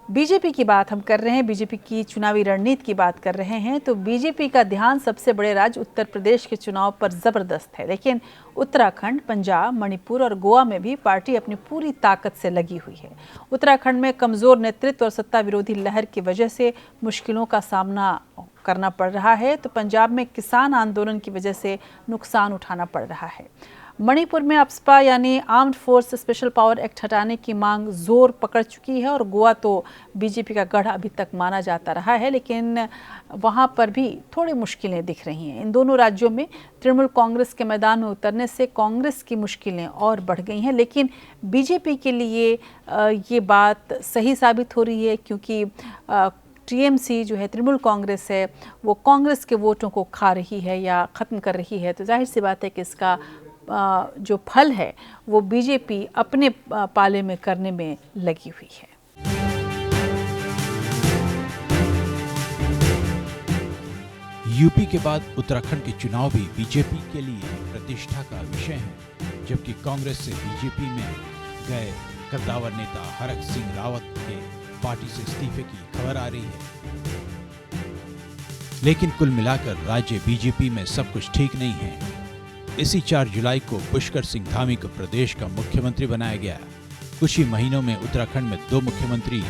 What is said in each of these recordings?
BJP की बात हम कर रहे हैं, बीजेपी की चुनावी रणनीति की बात कर रहे हैं, तो बीजेपी का ध्यान सबसे बड़े राज्य उत्तर प्रदेश के चुनाव पर जबरदस्त है। लेकिन उत्तराखंड, पंजाब, मणिपुर और गोवा में भी पार्टी अपनी पूरी ताकत से लगी हुई है। उत्तराखंड में कमजोर नेतृत्व और सत्ता विरोधी लहर की वजह से मुश्किलों का सामना करना पड़ रहा है, तो पंजाब में किसान आंदोलन की वजह से नुकसान उठाना पड़ रहा है। मणिपुर में अप्सपा यानी armed force special power act हटाने की मांग जोर पकड़ चुकी है और गोवा तो बीजेपी का गढ़ अभी तक माना जाता रहा है, लेकिन वहां पर भी थोड़ी मुश्किलें दिख रही हैं। इन दोनों राज्यों में तृणमूल कांग्रेस के मैदान में उतरने से कांग्रेस की मुश्किलें और बढ़ गई हैं, लेकिन बीजेपी के लिए ये बात सही साबित हो रही है, क्योंकि टीएमसी जो है, तृणमूल कांग्रेस है, वो कांग्रेस के वोटों को खा रही है या ख़त्म कर रही है। तो जाहिर सी बात है कि इसका जो फल है वो बीजेपी अपने पाले में करने में लगी हुई है। यूपी के बाद उत्तराखंड के चुनाव भी बीजेपी के लिए प्रतिष्ठा का विषय है, जबकि कांग्रेस से बीजेपी में गए कद्दावर नेता हरक सिंह रावत के पार्टी से इस्तीफे की खबर आ रही है। लेकिन कुल मिलाकर राज्य बीजेपी में सब कुछ ठीक नहीं है। इसी 4 जुलाई को पुष्कर सिंह धामी को प्रदेश का मुख्यमंत्री बनाया गया। कुछ ही महीनों में उत्तराखंड में 2 मुख्यमंत्री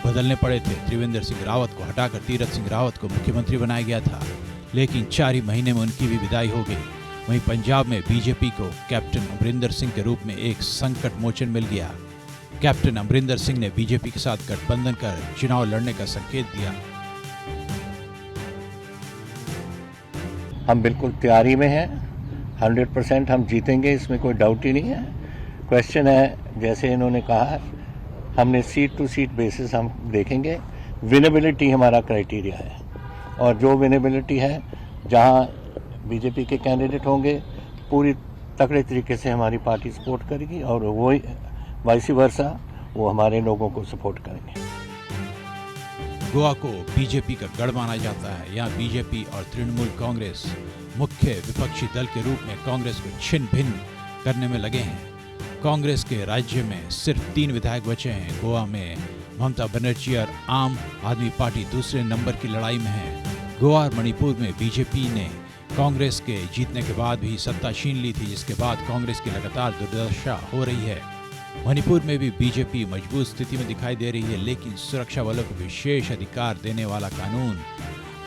बदलने पड़े थे। त्रिवेंद्र सिंह रावत को हटाकर तीरथ सिंह रावत को मुख्यमंत्री बनाया गया था, लेकिन 4 ही महीने में उनकी भी विदाई हो गई। वहीं पंजाब में बीजेपी को कैप्टन अमरिंदर सिंह के रूप में एक संकट मोचन मिल गया। कैप्टन अमरिंदर सिंह ने बीजेपी के साथ गठबंधन कर चुनाव लड़ने का संकेत दिया। हम बिल्कुल तैयारी में हैं, 100% हम जीतेंगे, इसमें कोई डाउट ही नहीं है। क्वेश्चन है, जैसे इन्होंने कहा, हमने सीट टू सीट बेसिस हम देखेंगे। विनेबिलिटी हमारा क्राइटेरिया है, और जो विनेबिलिटी है, जहां बीजेपी के कैंडिडेट होंगे, पूरी तगड़े तरीके से हमारी पार्टी सपोर्ट करेगी, और वो वाइस वर्सा वो हमारे लोगों को सपोर्ट करेंगे। गोवा को बीजेपी का गढ़ माना जाता है। यहाँ बीजेपी और तृणमूल कांग्रेस मुख्य विपक्षी दल के रूप में कांग्रेस को छिन्न भिन्न करने में लगे हैं। कांग्रेस के राज्य में सिर्फ 3 विधायक बचे हैं। गोवा में ममता बनर्जी और आम आदमी पार्टी दूसरे नंबर की लड़ाई में है। गोवा और मणिपुर में बीजेपी ने कांग्रेस के जीतने के बाद भी सत्ता छीन ली थी, जिसके बाद कांग्रेस की लगातार दुर्दशा हो रही है। मणिपुर में भी बीजेपी मजबूत स्थिति में दिखाई दे रही है, लेकिन सुरक्षा बलों को विशेष अधिकार देने वाला कानून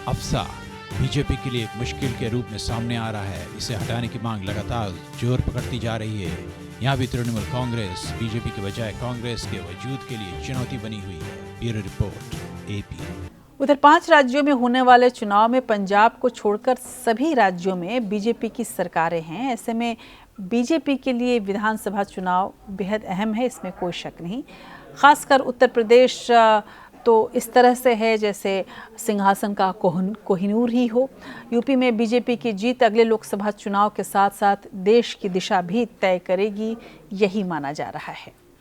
अप्सा बीजेपी के लिए एक मुश्किल के रूप में सामने आ रहा है। इसे हटाने की मांग लगातार जोर पकड़ती जा रही है। यहाँ भी तृणमूल कांग्रेस बीजेपी के बजाय कांग्रेस के वजूद के लिए चुनौती बनी हुई है। Bureau report, AP। उधर 5 राज्यों में होने वाले चुनाव में पंजाब को छोड़कर सभी राज्यों में बीजेपी की सरकारें हैं। ऐसे में बीजेपी के लिए विधानसभा चुनाव बेहद अहम है, इसमें कोई शक नहीं। खासकर उत्तर प्रदेश तो इस तरह से है जैसे सिंहासन का कोहिनूर ही हो। यूपी में बीजेपी की जीत अगले लोकसभा चुनाव के साथ साथ देश की दिशा भी तय करेगी, यही माना जा रहा है।